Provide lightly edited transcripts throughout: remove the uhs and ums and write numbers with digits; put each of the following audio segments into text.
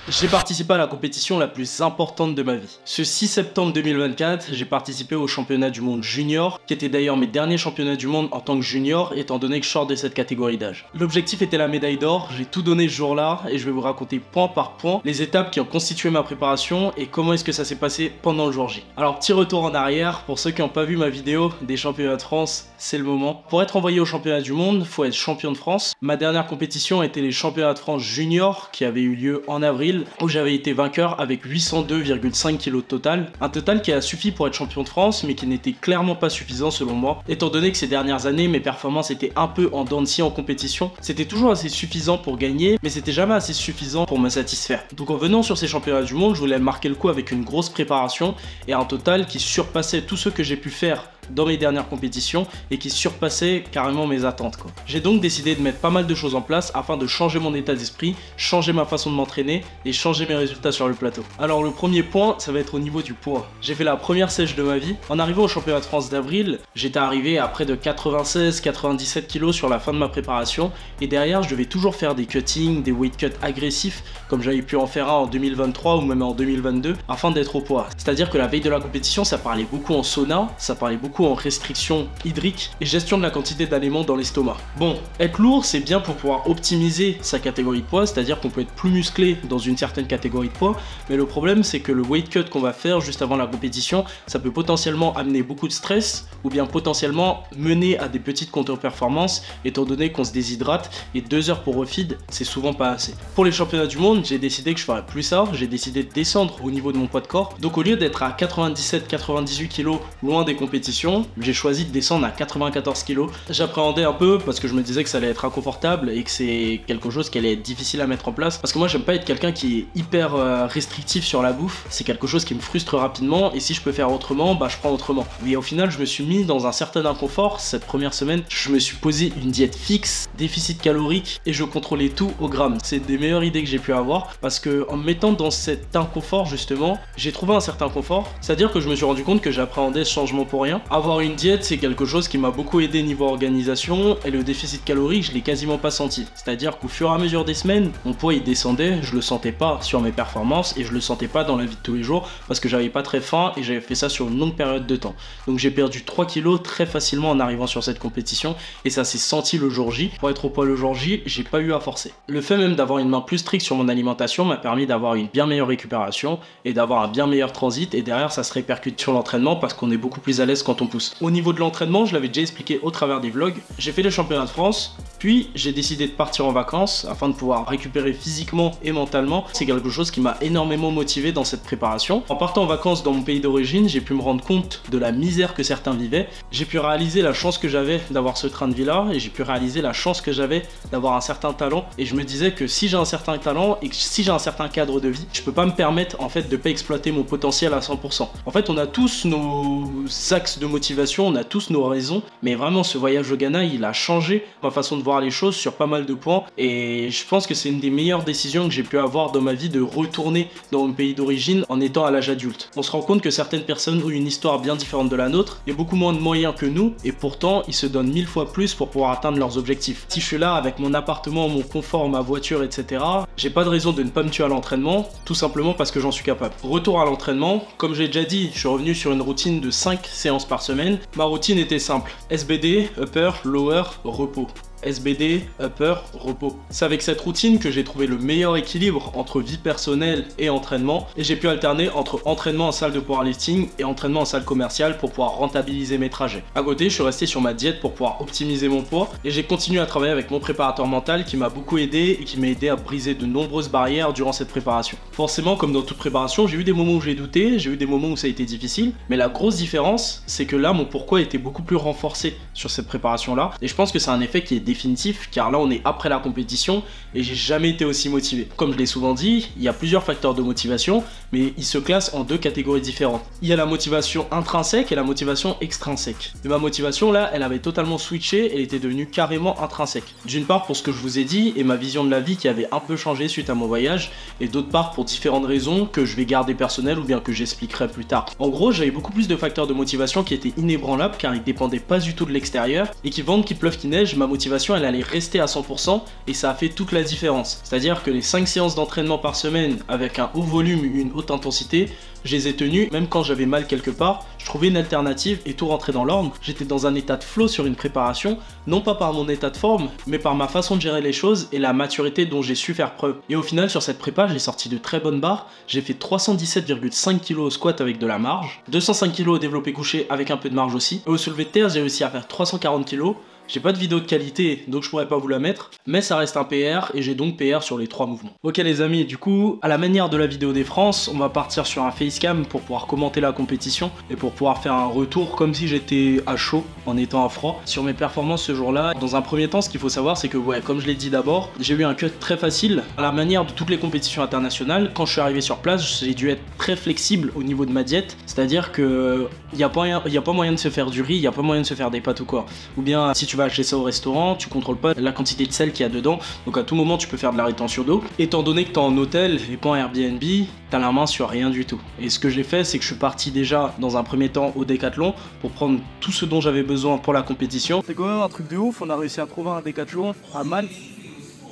J'ai participé à la compétition la plus importante de ma vie. Ce 6 septembre 2024, j'ai participé au championnat du monde junior, qui était d'ailleurs mes derniers championnats du monde en tant que junior, étant donné que je sors de cette catégorie d'âge. L'objectif était la médaille d'or, j'ai tout donné ce jour-là, et je vais vous raconter point par point les étapes qui ont constitué ma préparation et comment est-ce que ça s'est passé pendant le jour J. Alors petit retour en arrière, pour ceux qui n'ont pas vu ma vidéo des championnats de France, c'est le moment. Pour être envoyé au championnat du monde, faut être champion de France. Ma dernière compétition était les championnats de France junior, qui avaient eu lieu en avril, où j'avais été vainqueur avec 802,5 kg de total. Un total qui a suffi pour être champion de France, mais qui n'était clairement pas suffisant selon moi, étant donné que ces dernières années, mes performances étaient un peu en dents de scie en compétition. C'était toujours assez suffisant pour gagner, mais c'était jamais assez suffisant pour me satisfaire. Donc en venant sur ces championnats du monde, je voulais marquer le coup avec une grosse préparation et un total qui surpassait tout ce que j'ai pu faire dans mes dernières compétitions et qui surpassait carrément mes attentes, quoi. J'ai donc décidé de mettre pas mal de choses en place afin de changer mon état d'esprit, changer ma façon de m'entraîner et changer mes résultats sur le plateau. Alors le premier point, ça va être au niveau du poids. J'ai fait la première sèche de ma vie. En arrivant au championnat de France d'avril, j'étais arrivé à près de 96-97 kg sur la fin de ma préparation et derrière je devais toujours faire des cuttings, des weight cuts agressifs comme j'avais pu en faire un en 2023 ou même en 2022 afin d'être au poids. C'est-à-dire que la veille de la compétition, ça parlait beaucoup en sauna, ça parlait beaucoup en restriction hydrique et gestion de la quantité d'aliments dans l'estomac. Bon, être lourd c'est bien pour pouvoir optimiser sa catégorie de poids, c'est-à-dire qu'on peut être plus musclé dans une certaine catégorie de poids, mais le problème c'est que le weight cut qu'on va faire juste avant la compétition, ça peut potentiellement amener beaucoup de stress ou bien potentiellement mener à des petites contre-performances étant donné qu'on se déshydrate et 2 heures pour refeed c'est souvent pas assez. Pour les championnats du monde, j'ai décidé que je ferais plus ça, j'ai décidé de descendre au niveau de mon poids de corps, donc au lieu d'être à 97-98 kg loin des compétitions, j'ai choisi de descendre à 94 kg. J'appréhendais un peu parce que je me disais que ça allait être inconfortable et que c'est quelque chose qui allait être difficile à mettre en place. Parce que moi j'aime pas être quelqu'un qui est hyper restrictif sur la bouffe. C'est quelque chose qui me frustre rapidement et si je peux faire autrement, bah je prends autrement. Mais au final je me suis mis dans un certain inconfort cette première semaine. Je me suis posé une diète fixe, déficit calorique et je contrôlais tout au gramme. C'est des meilleures idées que j'ai pu avoir parce que en me mettant dans cet inconfort justement, j'ai trouvé un certain confort. C'est-à-dire que je me suis rendu compte que j'appréhendais ce changement pour rien. Avoir une diète, c'est quelque chose qui m'a beaucoup aidé niveau organisation et le déficit calorique, je l'ai quasiment pas senti. C'est-à-dire qu'au fur et à mesure des semaines, mon poids il descendait, je le sentais pas sur mes performances et je le sentais pas dans la vie de tous les jours parce que j'avais pas très faim et j'avais fait ça sur une longue période de temps. Donc j'ai perdu 3 kilos très facilement en arrivant sur cette compétition et ça s'est senti le jour J. Pour être au poids le jour J, j'ai pas eu à forcer. Le fait même d'avoir une main plus stricte sur mon alimentation m'a permis d'avoir une bien meilleure récupération et d'avoir un bien meilleur transit et derrière ça se répercute sur l'entraînement parce qu'on est beaucoup plus à l'aise quand on pousse. Au niveau de l'entraînement, je l'avais déjà expliqué au travers des vlogs, j'ai fait les championnats de France, puis j'ai décidé de partir en vacances afin de pouvoir récupérer physiquement et mentalement. C'est quelque chose qui m'a énormément motivé dans cette préparation. En partant en vacances dans mon pays d'origine, j'ai pu me rendre compte de la misère que certains vivaient. J'ai pu réaliser la chance que j'avais d'avoir ce train de vie là et j'ai pu réaliser la chance que j'avais d'avoir un certain talent et je me disais que si j'ai un certain talent et que si j'ai un certain cadre de vie, je peux pas me permettre en fait de pas exploiter mon potentiel à 100%. En fait, on a tous nos axes de motivation, on a tous nos raisons, mais vraiment ce voyage au Ghana il a changé ma façon de voir les choses sur pas mal de points et je pense que c'est une des meilleures décisions que j'ai pu avoir dans ma vie de retourner dans mon pays d'origine en étant à l'âge adulte. On se rend compte que certaines personnes ont une histoire bien différente de la nôtre et beaucoup moins de moyens que nous et pourtant ils se donnent 1000 fois plus pour pouvoir atteindre leurs objectifs. Si je suis là avec mon appartement, mon confort, ma voiture etc, j'ai pas de raison de ne pas me tuer à l'entraînement tout simplement parce que j'en suis capable. Retour à l'entraînement, comme j'ai déjà dit, je suis revenu sur une routine de 5 séances par semaine. Ma routine était simple, SBD, upper, lower, repos. SBD, upper, repos. C'est avec cette routine que j'ai trouvé le meilleur équilibre entre vie personnelle et entraînement et j'ai pu alterner entre entraînement en salle de powerlifting et entraînement en salle commerciale pour pouvoir rentabiliser mes trajets. À côté, je suis resté sur ma diète pour pouvoir optimiser mon poids et j'ai continué à travailler avec mon préparateur mental qui m'a beaucoup aidé et qui m'a aidé à briser de nombreuses barrières durant cette préparation. Forcément, comme dans toute préparation, j'ai eu des moments où j'ai douté, j'ai eu des moments où ça a été difficile, mais la grosse différence, c'est que là, mon pourquoi était beaucoup plus renforcé sur cette préparation-là et je pense que c'est un effet qui est définitif car là on est après la compétition et j'ai jamais été aussi motivé. Comme je l'ai souvent dit, il y a plusieurs facteurs de motivation mais ils se classent en deux catégories différentes. Il y a la motivation intrinsèque et la motivation extrinsèque. Et ma motivation là, elle avait totalement switché, elle était devenue carrément intrinsèque. D'une part pour ce que je vous ai dit et ma vision de la vie qui avait un peu changé suite à mon voyage et d'autre part pour différentes raisons que je vais garder personnelles ou bien que j'expliquerai plus tard. En gros, j'avais beaucoup plus de facteurs de motivation qui étaient inébranlables car ils dépendaient pas du tout de l'extérieur et qui vente, qu'il pleuve, qu'il neige, ma motivation motivation elle allait rester à 100% et ça a fait toute la différence. C'est-à-dire que les 5 séances d'entraînement par semaine avec un haut volume, une haute intensité, je les ai tenues, même quand j'avais mal quelque part, je trouvais une alternative et tout rentrait dans l'ordre. J'étais dans un état de flow sur une préparation, non pas par mon état de forme, mais par ma façon de gérer les choses et la maturité dont j'ai su faire preuve. Et au final, sur cette prépa, j'ai sorti de très bonnes barres. J'ai fait 317,5 kg au squat avec de la marge, 205 kg au développé couché avec un peu de marge aussi. Et au soulevé de terre, j'ai réussi à faire 340 kg. J'ai pas de vidéo de qualité, donc je pourrais pas vous la mettre, mais ça reste un PR et j'ai donc PR sur les 3 mouvements. Ok les amis, du coup, à la manière de la vidéo des France, on va partir sur un facecam pour pouvoir commenter la compétition et pour pouvoir faire un retour comme si j'étais à chaud en étant à froid sur mes performances ce jour-là. Dans un premier temps, ce qu'il faut savoir, c'est que ouais, comme je l'ai dit d'abord, j'ai eu un cut très facile. À la manière de toutes les compétitions internationales, quand je suis arrivé sur place, j'ai dû être très flexible au niveau de ma diète, c'est-à-dire que y a pas moyen de se faire du riz, y a pas moyen de se faire des pâtes ou quoi. Ou bien si tu vas acheter ça au restaurant, tu contrôles pas la quantité de sel qu'il y a dedans, donc à tout moment tu peux faire de la rétention d'eau. Étant donné que t'es en hôtel et pas en Airbnb, t'as la main sur rien du tout. Et ce que j'ai fait, c'est que je suis parti déjà dans un premier temps au Decathlon pour prendre tout ce dont j'avais besoin pour la compétition. C'est quand même un truc de ouf, on a réussi à trouver un Decathlon à Malte.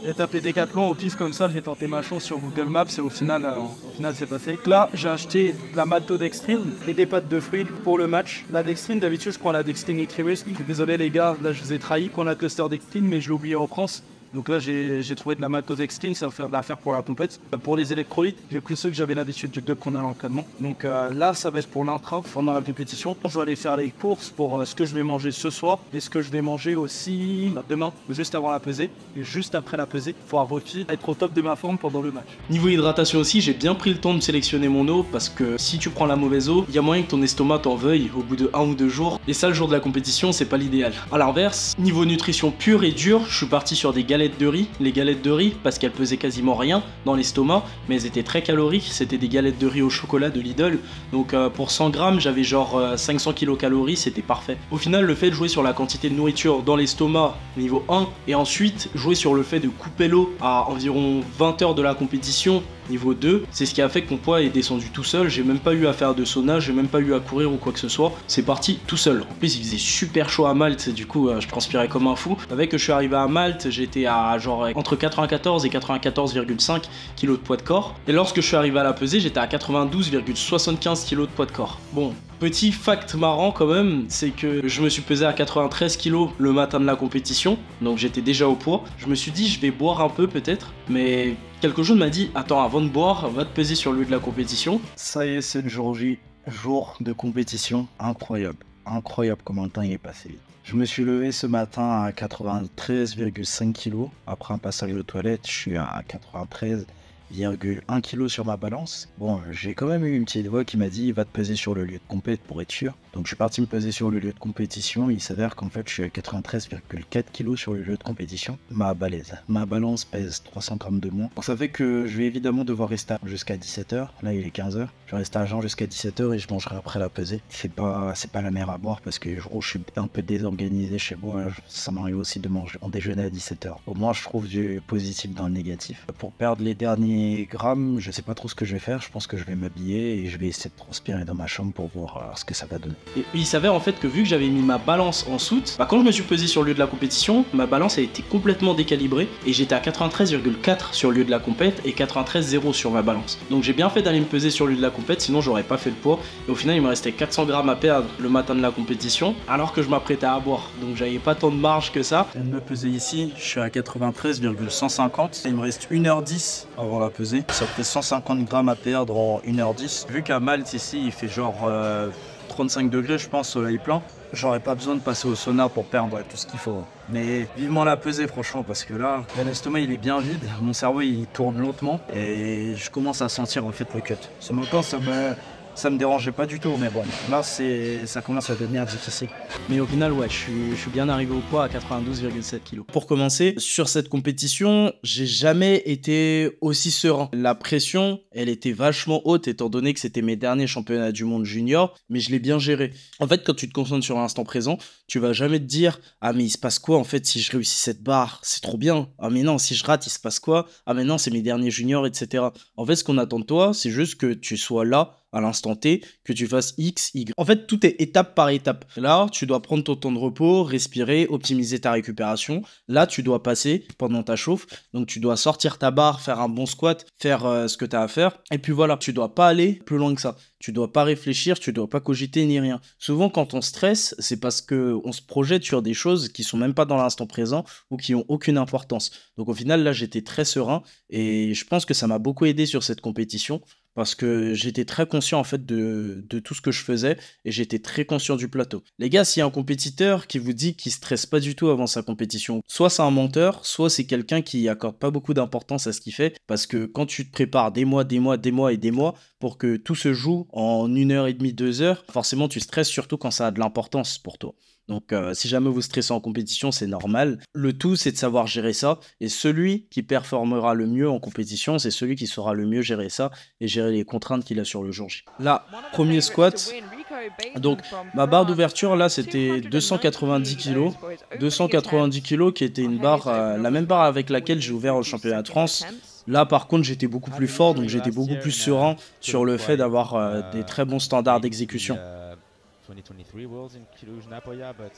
J'ai tapé Decathlon au pif comme ça, j'ai tenté ma chance sur Google Maps et au final c'est passé. Là, j'ai acheté la maltodextrine et des pâtes de fruits pour le match. La dextrine, d'habitude, je prends la dextrine Nutriwist. Désolé les gars, là je vous ai trahi pour la cluster dextrine, mais je l'ai oublié en France. Donc là, j'ai trouvé de la maltodextrine, ça va faire de l'affaire pour la compète. Pour les électrolytes, j'ai pris ceux que j'avais l'habitude de prendre à l'entraînement. Donc là, ça va être pour l'intra pendant la compétition. Je vais aller faire les courses pour ce que je vais manger ce soir et ce que je vais manger aussi demain, juste avant la pesée. Et juste après la pesée, il faudra aussi être au top de ma forme pendant le match. Niveau hydratation aussi, j'ai bien pris le temps de sélectionner mon eau parce que si tu prends la mauvaise eau, il y a moyen que ton estomac t'en veuille au bout de 1 ou 2 jours. Et ça, le jour de la compétition, c'est pas l'idéal. À l'inverse, niveau nutrition pure et dure, je suis parti sur des galettes de riz. Les galettes de riz, parce qu'elles pesaient quasiment rien dans l'estomac, mais elles étaient très caloriques. C'était des galettes de riz au chocolat de Lidl. Donc pour 100 grammes, j'avais genre 500 kilocalories, c'était parfait. Au final, le fait de jouer sur la quantité de nourriture dans l'estomac, niveau 1, et ensuite jouer sur le fait de couper l'eau à environ 20 heures de la compétition, niveau 2, c'est ce qui a fait que mon poids est descendu tout seul. J'ai même pas eu à faire de sauna, j'ai même pas eu à courir ou quoi que ce soit. C'est parti tout seul. En plus, il faisait super chaud à Malte, du coup, je transpirais comme un fou. Avec que je suis arrivé à Malte, j'étais à genre entre 94 et 94,5 kg de poids de corps. Et lorsque je suis arrivé à la pesée, j'étais à 92,75 kg de poids de corps. Bon, petit fact marrant quand même, c'est que je me suis pesé à 93 kg le matin de la compétition, donc j'étais déjà au poids. Je me suis dit, je vais boire un peu peut-être, mais quelque chose m'a dit, attends, avant de boire, va te peser sur le lieu de la compétition. Ça y est, c'est le jour J, jour de compétition, incroyable. Incroyable comment le temps il est passé vite. Je me suis levé ce matin à 93,5 kg. Après un passage de toilette, je suis à 93,1 kg sur ma balance. Bon, j'ai quand même eu une petite voix qui m'a dit va te peser sur le lieu de compète pour être sûr. Donc je suis parti me peser sur le lieu de compétition. Il s'avère qu'en fait je suis à 93,4 kg sur le lieu de compétition. Ma balance pèse 300 grammes de moins. Donc ça fait que je vais évidemment devoir rester jusqu'à 17h. Là il est 15h. Je vais rester à jeun jusqu'à 17h et je mangerai après la pesée. C'est pas la mer à boire parce que je suis un peu désorganisé chez moi. Ça m'arrive aussi de manger en déjeuner à 17h. Au moins je trouve du positif dans le négatif. Pour perdre les derniers grammes, je sais pas trop ce que je vais faire. Je pense que je vais m'habiller et je vais essayer de transpirer dans ma chambre pour voir ce que ça va donner. Et il s'avère en fait que vu que j'avais mis ma balance en soute, quand je me suis pesé sur le lieu de la compétition, ma balance a été complètement décalibrée et j'étais à 93,4 sur le lieu de la compète et 93,0 sur ma balance. Donc j'ai bien fait d'aller me peser sur le lieu de la compète, sinon j'aurais pas fait le poids. Et au final il me restait 400 grammes à perdre le matin de la compétition alors que je m'apprêtais à boire. Donc j'avais pas tant de marge que ça. Je viens de me peser ici, je suis à 93,150. Il me reste 1h10 avant la pesée. Ça fait 150 grammes à perdre en 1h10. Vu qu'à Malte ici il fait genre 35 degrés je pense, soleil plein, j'aurais pas besoin de passer au sauna pour perdre tout ce qu'il faut. Mais vivement la pesée franchement parce que là, l'estomac il est bien vide, mon cerveau il tourne lentement et je commence à sentir en fait le cut. Ce matin ça me dérangeait pas du tout, mais bon, là ça commence à devenir difficile. Mais au final, ouais, je suis bien arrivé au poids à 92,7 kg. Pour commencer, sur cette compétition, j'ai jamais été aussi serein. La pression, elle était vachement haute étant donné que c'était mes derniers championnats du monde junior, mais je l'ai bien géré. En fait, quand tu te concentres sur l'instant présent, tu vas jamais te dire « Ah mais il se passe quoi en fait si je réussis cette barre? C'est trop bien. Ah mais non, si je rate, il se passe quoi? Ah mais non, c'est mes derniers juniors, etc. » En fait, ce qu'on attend de toi, c'est juste que tu sois là à l'instant T, que tu fasses X, Y. En fait, tout est étape par étape. Là, tu dois prendre ton temps de repos, respirer, optimiser ta récupération. Là, tu dois passer pendant ta chauffe. Donc, tu dois sortir ta barre, faire un bon squat, faire ce que tu as à faire. Et puis voilà, tu dois pas aller plus loin que ça. Tu dois pas réfléchir, tu dois pas cogiter ni rien. Souvent, quand on stresse, c'est parce que on se projette sur des choses qui sont même pas dans l'instant présent ou qui ont aucune importance. Donc au final, là, j'étais très serein et je pense que ça m'a beaucoup aidé sur cette compétition parce que j'étais très conscient en fait de tout ce que je faisais et j'étais très conscient du plateau. Les gars, s'il y a un compétiteur qui vous dit qu'il stresse pas du tout avant sa compétition, soit c'est un menteur, soit c'est quelqu'un qui accorde pas beaucoup d'importance à ce qu'il fait parce que quand tu te prépares des mois et des mois pour que tout se joue en 1h30, 2 heures, forcément tu stresses surtout quand ça a de l'importance pour toi. Donc si jamais vous stressez en compétition, c'est normal. Le tout, c'est de savoir gérer ça. Et celui qui performera le mieux en compétition, c'est celui qui saura le mieux gérer ça et gérer les contraintes qu'il a sur le jour J. Là, premier squat. Donc ma barre d'ouverture, là, c'était 290 kg. 290 kg qui était une barre, la même barre avec laquelle j'ai ouvert au championnat de France. Là, par contre, j'étais beaucoup plus fort, donc j'étais beaucoup plus serein sur le fait d'avoir des très bons standards d'exécution. 2023 Worlds in Cluj-Napoca, but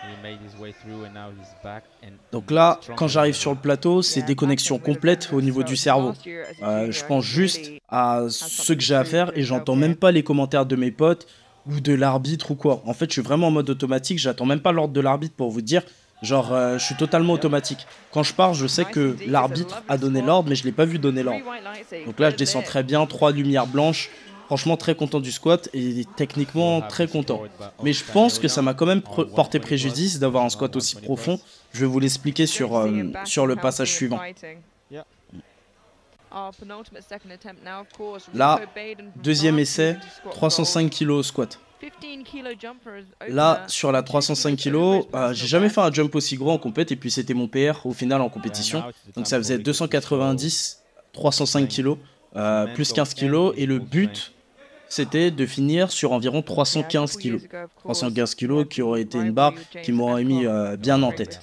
he made his way through and now he's back. Donc là, quand j'arrive sur le plateau, c'est déconnexion complète au niveau du cerveau. Je pense juste à ce que j'ai à faire et j'entends même pas les commentaires de mes potes ou de l'arbitre ou quoi. En fait, je suis vraiment en mode automatique, j'attends même pas l'ordre de l'arbitre pour vous dire. Genre, je suis totalement automatique. Quand je pars, je sais que l'arbitre a donné l'ordre, mais je l'ai pas vu donner l'ordre. Donc là, je descends très bien, 3 lumières blanches. Franchement, très content du squat et techniquement très content. Mais je pense que ça m'a quand même porté préjudice d'avoir un squat aussi profond. Je vais vous l'expliquer sur le passage suivant. Là, deuxième essai, 305 kg au squat. Là, sur la 305 kg, j'ai jamais fait un jump aussi gros en compète et puis c'était mon PR au final en compétition. Donc ça faisait 290, 305 kg, plus 15 kg et le but c'était de finir sur environ 315 kg. 315 kg qui aurait été une barre qui m'aurait mis bien en tête.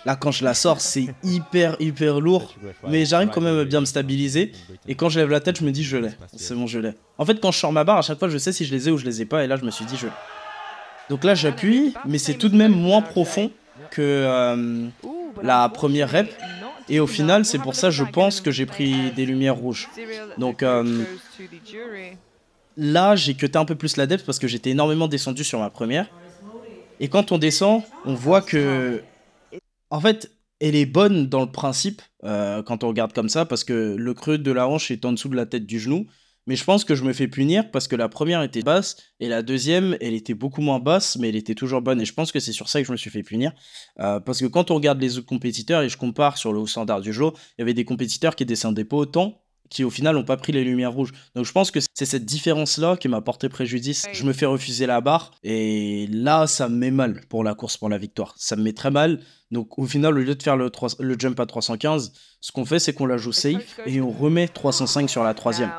Là, quand je la sors, c'est hyper lourd, mais j'arrive quand même à bien me stabiliser. Et quand je lève la tête, je me dis je l'ai. C'est bon, je l'ai. En fait, quand je sors ma barre, à chaque fois, je sais si je les ai ou je les ai pas. Et là, je me suis dit je l'ai. Donc là, j'appuie, mais c'est tout de même moins profond que la première rep. Et au final, c'est pour ça, je pense que j'ai pris des lumières rouges. Donc là, j'ai cuté un peu plus la depth parce que j'étais énormément descendu sur ma première. Et quand on descend, on voit que... En fait, elle est bonne dans le principe, quand on regarde comme ça, parce que le creux de la hanche est en dessous de la tête du genou. Mais je pense que je me fais punir parce que la première était basse et la deuxième, elle était beaucoup moins basse, mais elle était toujours bonne. Et je pense que c'est sur ça que je me suis fait punir. Parce que quand on regarde les autres compétiteurs et je compare sur le haut standard du jour, il y avait des compétiteurs qui descendaient pas autant, qui au final n'ont pas pris les lumières rouges. Donc je pense que c'est cette différence-là qui m'a porté préjudice. Je me fais refuser la barre et là, ça me met mal pour la course, pour la victoire. Ça me met très mal. Donc au final, au lieu de faire le jump à 315, ce qu'on fait, c'est qu'on la joue safe et on remet 305 sur la troisième.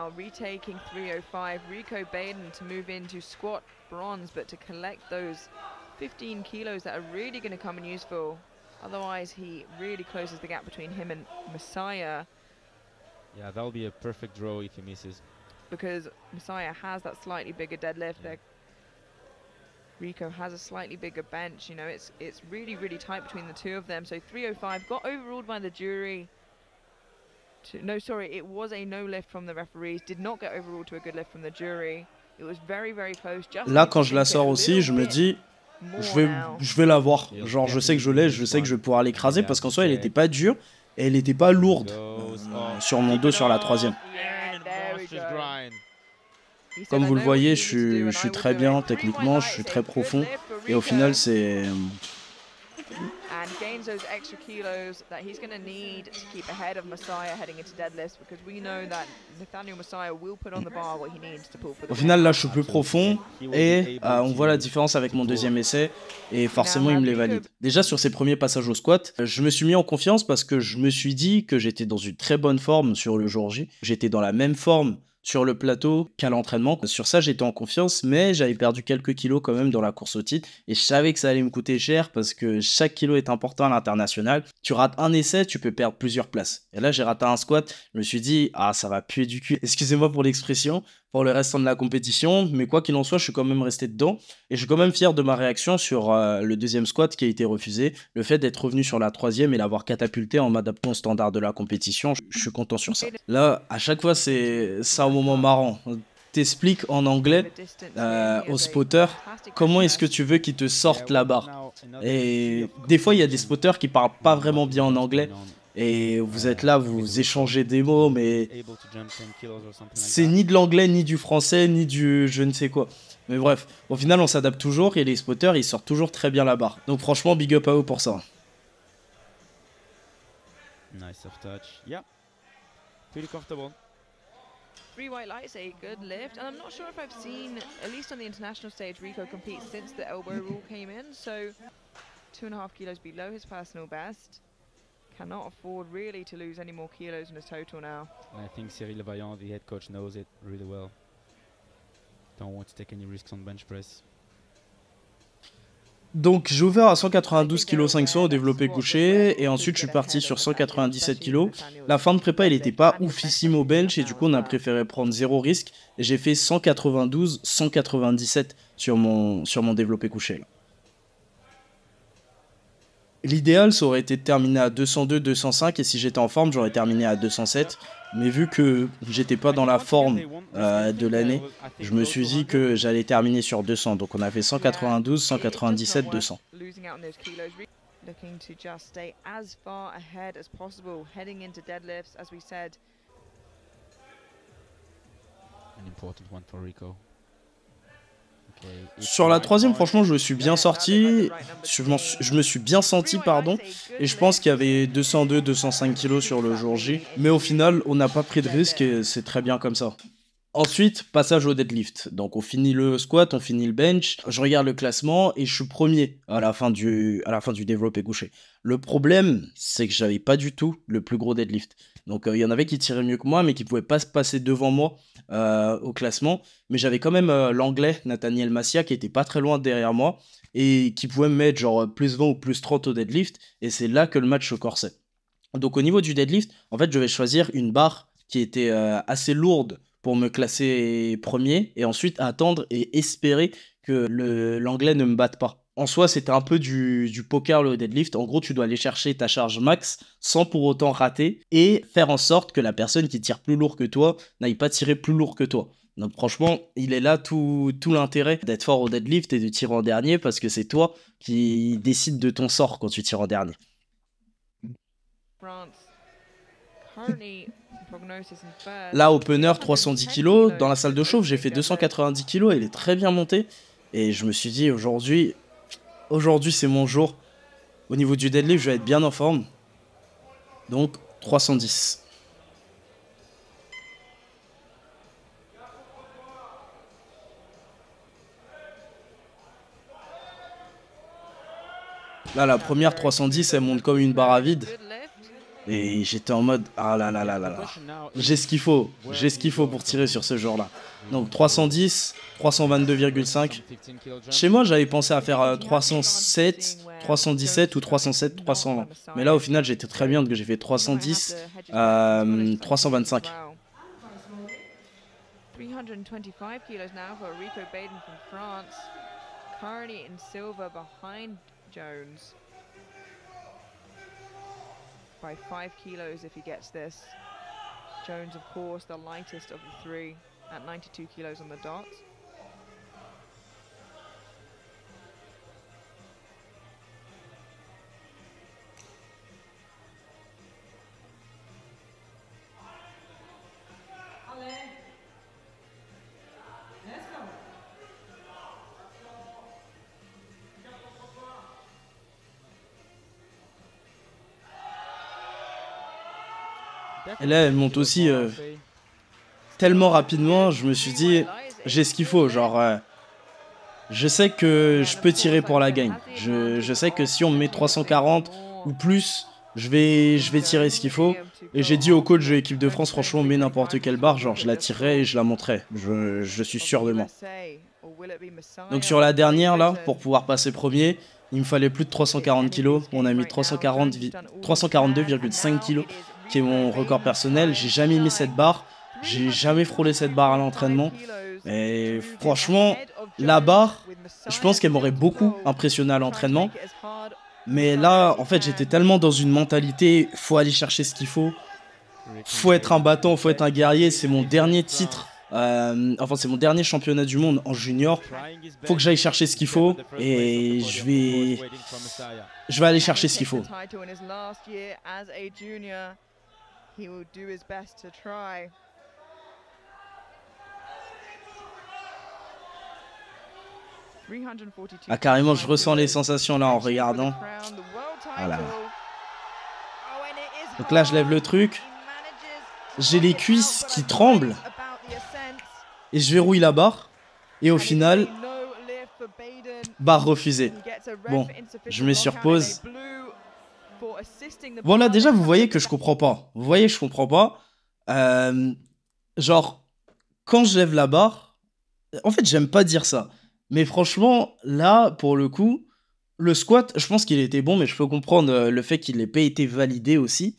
Yeah, that'll be a perfect draw if he misses. Because Messiah has that slightly bigger deadlift. Yeah. Rico has a slightly bigger bench. You know, it's really tight between the two of them. So 305 got overruled by the jury. No, sorry, it was a no lift from the referees. Did not get overruled to a good lift from the jury. It was very close. Just là, quand je la sors aussi, je me dis, je vais la voir. Genre, je sais que je l'ai, je sais que je vais pouvoir l'écraser parce qu'en soi, elle n'était pas dure. Et elle n'était pas lourde sur mon dos sur la troisième. Comme vous le voyez, je suis très bien techniquement, je suis très profond. Et au final, c'est... And gains those extra kilos that he's going to need to keep ahead of Messiah heading into deadlifts because we know that Nathaniel Messiah will put on the bar what he needs to pull for the... Au final, là, je suis plus profond et on voit la différence avec mon deuxième essai et forcément, il me les valide. Déjà, sur ces premiers passages au squat, je me suis mis en confiance parce que je me suis dit que j'étais dans une très bonne forme sur le jour J. J'étais dans la même forme sur le plateau qu'à l'entraînement. Sur ça, j'étais en confiance, mais j'avais perdu quelques kilos quand même dans la course au titre. Et je savais que ça allait me coûter cher parce que chaque kilo est important à l'international. Tu rates un essai, tu peux perdre plusieurs places. Et là, j'ai raté un squat. Je me suis dit, ah, ça va puer du cul. Excusez-moi pour l'expression, pour le restant de la compétition. Mais quoi qu'il en soit, je suis quand même resté dedans. Et je suis quand même fier de ma réaction sur le deuxième squat qui a été refusé. Le fait d'être revenu sur la troisième et l'avoir catapulté en m'adaptant au standard de la compétition, je suis content sur ça. Là, à chaque fois, c'est un moment marrant. T'expliques en anglais au spotter comment est-ce que tu veux qu'il te sorte la barre. Et des fois, il y a des spotters qui parlent pas vraiment bien en anglais. Et vous êtes là, vous échangez des mots, mais c'est ni de l'anglais, ni du français, ni du je ne sais quoi. Mais bref, au final, on s'adapte toujours et les spotters, ils sortent toujours très bien la barre. Donc franchement, big up à eux pour ça. Nice soft touch. Yeah. Pretty comfortable. 3 white lights, a good lift, and I'm not sure if I've seen, at least on the international stage, Rico compete since the elbow rule came in, so 2.5 kilos below his personal best. Cannot afford really to lose any more kilos in his total now. And I think Cyril Vaillant, the head coach, knows it really well. Don't want to take any risks on bench press. Donc j'ai ouvert à 192 kg 500 au développé couché et ensuite je suis parti sur 197 kg. La fin de prépa il était pas oufissime au bench et du coup on a préféré prendre zéro risque et j'ai fait 192, 197 sur mon développé couché. Là. L'idéal ça aurait été de terminer à 202, 205 et si j'étais en forme j'aurais terminé à 207. Mais vu que j'étais pas dans la forme de l'année, je me suis dit que j'allais terminer sur 200. Donc on a fait 192, 197, 200. Looking to just stay as far ahead as possible, heading into deadlifts, as we said. An important one for Rico. Sur la troisième, franchement, je me suis bien sorti, je me suis bien senti, pardon, et je pense qu'il y avait 202, 205 kilos sur le jour J, mais au final, on n'a pas pris de risque et c'est très bien comme ça. Ensuite, passage au deadlift. Donc on finit le squat, on finit le bench, je regarde le classement et je suis premier à la fin du développé couché. Le problème, c'est que j'avais pas du tout le plus gros deadlift. Donc il y en avait qui tiraient mieux que moi, mais qui pouvaient pas se passer devant moi au classement. Mais j'avais quand même l'anglais Nathaniel Massia qui était pas très loin derrière moi et qui pouvait me mettre genre plus 20 ou plus 30 au deadlift. Et c'est là que le match se corsait. Donc au niveau du deadlift, en fait, je vais choisir une barre qui était assez lourde pour me classer premier et ensuite attendre et espérer que l'anglais ne me batte pas. En soi, c'était un peu du poker le deadlift. En gros, tu dois aller chercher ta charge max sans pour autant rater et faire en sorte que la personne qui tire plus lourd que toi n'aille pas tirer plus lourd que toi. Donc franchement, il est là tout l'intérêt d'être fort au deadlift et de tirer en dernier parce que c'est toi qui décides de ton sort quand tu tires en dernier. Là, opener 310 kg, dans la salle de chauffe, j'ai fait 290 kg, il est très bien monté. Et je me suis dit, aujourd'hui c'est mon jour. Au niveau du deadlift, je vais être bien en forme. Donc, 310. Là, la première 310, elle monte comme une barre à vide. Et j'étais en mode, ah là là là là là. J'ai ce qu'il faut pour tirer sur ce genre-là. Donc 310, 322,5. Chez moi, j'avais pensé à faire 307, 317 ou 307, 320. Mais là, au final, j'étais très bien, donc j'ai fait 310, 325. 325 kilos now for Rico Baden from France. Currently in silver behind Jones. By 5 kilos if he gets this. Jones, of course, the lightest of the three at 92 kilos on the dot. Et là, elle monte aussi tellement rapidement, je me suis dit, j'ai ce qu'il faut. Genre, je sais que je peux tirer pour la gagne. Je sais que si on me met 340 ou plus, je vais tirer ce qu'il faut. Et j'ai dit au coach de l'équipe de France, franchement, mets n'importe quelle barre, genre je la tirerai et je la montrerai. Je suis sûr de moi. Donc sur la dernière là, pour pouvoir passer premier, il me fallait plus de 340 kg. On a mis 342,5 kg, qui est mon record personnel. J'ai jamais mis cette barre, j'ai jamais frôlé cette barre à l'entraînement. Et franchement, la barre, je pense qu'elle m'aurait beaucoup impressionné à l'entraînement. Mais là, en fait, j'étais tellement dans une mentalité, faut aller chercher ce qu'il faut être un battant, faut être un guerrier. C'est mon dernier titre, enfin c'est mon dernier championnat du monde en junior. Faut que j'aille chercher ce qu'il faut et je vais aller chercher ce qu'il faut. Ah carrément, je ressens les sensations là en regardant. Voilà. Donc là, je lève le truc. J'ai les cuisses qui tremblent. Et je verrouille la barre. Et au final, barre refusée. Bon, je me surpose. Voilà, déjà, vous voyez que je comprends pas. Vous voyez que je comprends pas. Genre, quand je lève la barre... En fait, j'aime pas dire ça. Mais franchement, là, pour le coup, le squat, je pense qu'il était bon, mais je peux comprendre le fait qu'il n'ait pas été validé aussi.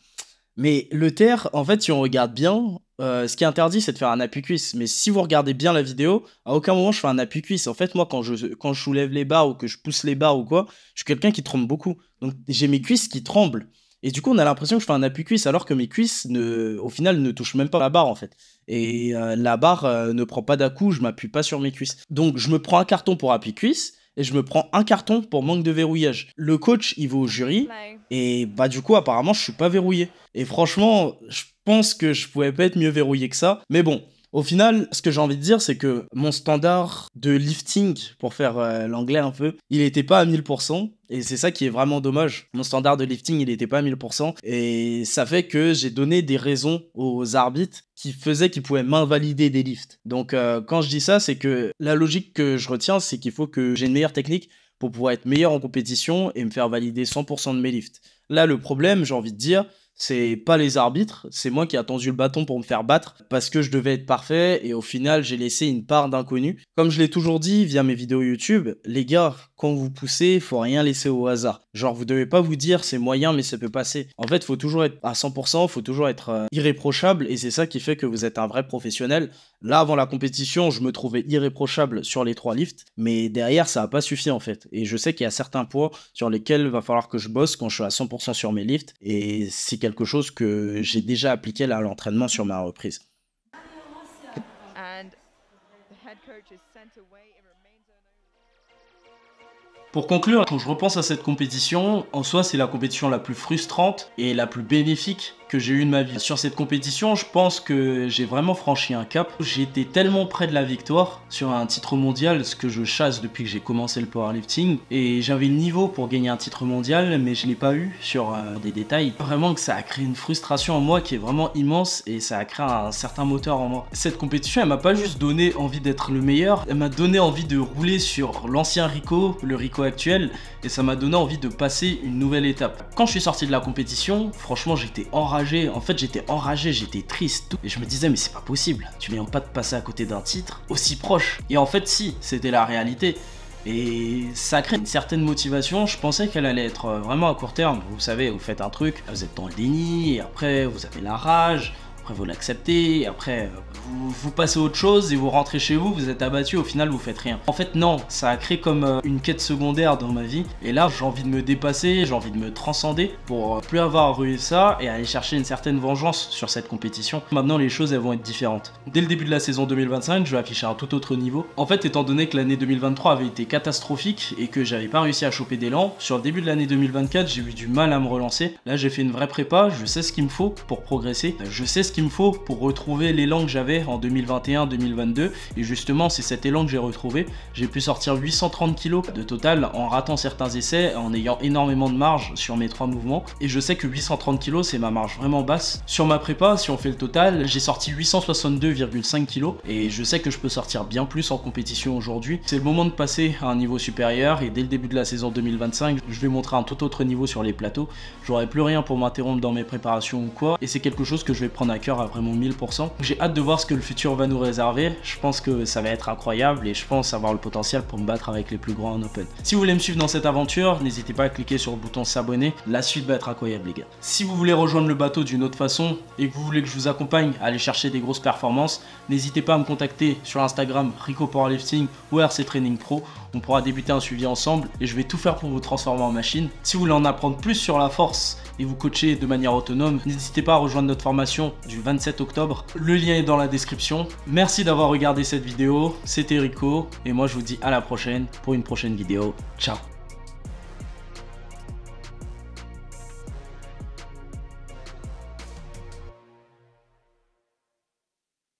Mais le terre, en fait, si on regarde bien, ce qui est interdit, c'est de faire un appui-cuisse. Mais si vous regardez bien la vidéo, à aucun moment je fais un appui-cuisse. En fait, moi, quand je soulève les barres ou que je pousse les barres ou quoi, je suis quelqu'un qui tremble beaucoup. Donc, j'ai mes cuisses qui tremblent. Et du coup, on a l'impression que je fais un appui-cuisse, alors que mes cuisses, au final, ne touchent même pas la barre, en fait. Et la barre ne prend pas d'à-coup, je m'appuie pas sur mes cuisses. Donc, je me prends un carton pour appui-cuisse, et je me prends un carton pour manque de verrouillage. Le coach, il va au jury, et bah du coup, apparemment, je suis pas verrouillé. Et franchement, je pense que je pouvais pas être mieux verrouillé que ça. Mais bon, au final, ce que j'ai envie de dire, c'est que mon standard de lifting, pour faire l'anglais un peu, il était pas à 1000%. Et c'est ça qui est vraiment dommage. Mon standard de lifting, il était pas à 1000%. Et ça fait que j'ai donné des raisons aux arbitres qui faisaient qu'ils pouvaient m'invalider des lifts. Donc quand je dis ça, c'est que la logique que je retiens, c'est qu'il faut que j'ai une meilleure technique pour pouvoir être meilleur en compétition et me faire valider 100% de mes lifts. Là, le problème, j'ai envie de dire, c'est pas les arbitres, c'est moi qui ai attendu le bâton pour me faire battre parce que je devais être parfait et au final j'ai laissé une part d'inconnu. Comme je l'ai toujours dit via mes vidéos YouTube, les gars, quand vous poussez, faut rien laisser au hasard. Genre vous devez pas vous dire c'est moyen mais ça peut passer. En fait, faut toujours être à 100%, faut toujours être irréprochable et c'est ça qui fait que vous êtes un vrai professionnel. Là, avant la compétition, je me trouvais irréprochable sur les 3 lifts, mais derrière ça a pas suffi en fait. Et je sais qu'il y a certains poids sur lesquels il va falloir que je bosse quand je suis à 100% sur mes lifts et c'est quelque chose que j'ai déjà appliqué là à l'entraînement sur ma reprise. Pour conclure, quand je repense à cette compétition, en soi c'est la compétition la plus frustrante et la plus bénéfique que j'ai eu de ma vie. Sur cette compétition, je pense que j'ai vraiment franchi un cap. J'étais tellement près de la victoire sur un titre mondial, ce que je chasse depuis que j'ai commencé le powerlifting. Et j'avais le niveau pour gagner un titre mondial, mais je ne l'ai pas eu sur des détails. Vraiment que ça a créé une frustration en moi qui est vraiment immense et ça a créé un certain moteur en moi. Cette compétition, elle m'a pas juste donné envie d'être le meilleur, elle m'a donné envie de rouler sur l'ancien Rico, le Rico actuel, et ça m'a donné envie de passer une nouvelle étape. Quand je suis sorti de la compétition, franchement j'étais enragé. En fait j'étais enragé, j'étais triste. Et je me disais mais c'est pas possible, tu viens pas de passer à côté d'un titre aussi proche. Et en fait si, c'était la réalité. Et ça crée une certaine motivation. Je pensais qu'elle allait être vraiment à court terme. Vous savez, vous faites un truc, vous êtes dans le déni, et après vous avez la rage, après vous l'acceptez, après vous passez à autre chose et vous rentrez chez vous, vous êtes abattu, au final vous faites rien. En fait non, ça a créé comme une quête secondaire dans ma vie et là j'ai envie de me dépasser, j'ai envie de me transcender pour plus avoir eu ça et aller chercher une certaine vengeance sur cette compétition. Maintenant les choses elles vont être différentes. Dès le début de la saison 2025, je vais afficher un tout autre niveau. En fait étant donné que l'année 2023 avait été catastrophique et que j'avais pas réussi à choper d'élan, sur le début de l'année 2024 j'ai eu du mal à me relancer. Là j'ai fait une vraie prépa, je sais ce qu'il me faut pour progresser, je sais ce qu'il me faut pour retrouver l'élan que j'avais en 2021-2022 et justement c'est cet élan que j'ai retrouvé. J'ai pu sortir 830 kg de total en ratant certains essais, en ayant énormément de marge sur mes 3 mouvements et je sais que 830 kg c'est ma marge vraiment basse. Sur ma prépa, si on fait le total, j'ai sorti 862,5 kg et je sais que je peux sortir bien plus en compétition aujourd'hui. C'est le moment de passer à un niveau supérieur et dès le début de la saison 2025, je vais montrer un tout autre niveau sur les plateaux. J'aurai plus rien pour m'interrompre dans mes préparations ou quoi et c'est quelque chose que je vais prendre à cœur à vraiment 1000%. J'ai hâte de voir ce que le futur va nous réserver. Je pense que ça va être incroyable et je pense avoir le potentiel pour me battre avec les plus grands en open. Si vous voulez me suivre dans cette aventure, n'hésitez pas à cliquer sur le bouton s'abonner. La suite va être incroyable les gars. Si vous voulez rejoindre le bateau d'une autre façon et que vous voulez que je vous accompagne à aller chercher des grosses performances, n'hésitez pas à me contacter sur Instagram Rico Powerlifting ou RC Training Pro. On pourra débuter un suivi ensemble et je vais tout faire pour vous transformer en machine. Si vous voulez en apprendre plus sur la force et vous coacher de manière autonome, n'hésitez pas à rejoindre notre formation du 27 octobre. Le lien est dans la description. Merci d'avoir regardé cette vidéo. C'était Rico et moi je vous dis à la prochaine pour une prochaine vidéo. Ciao.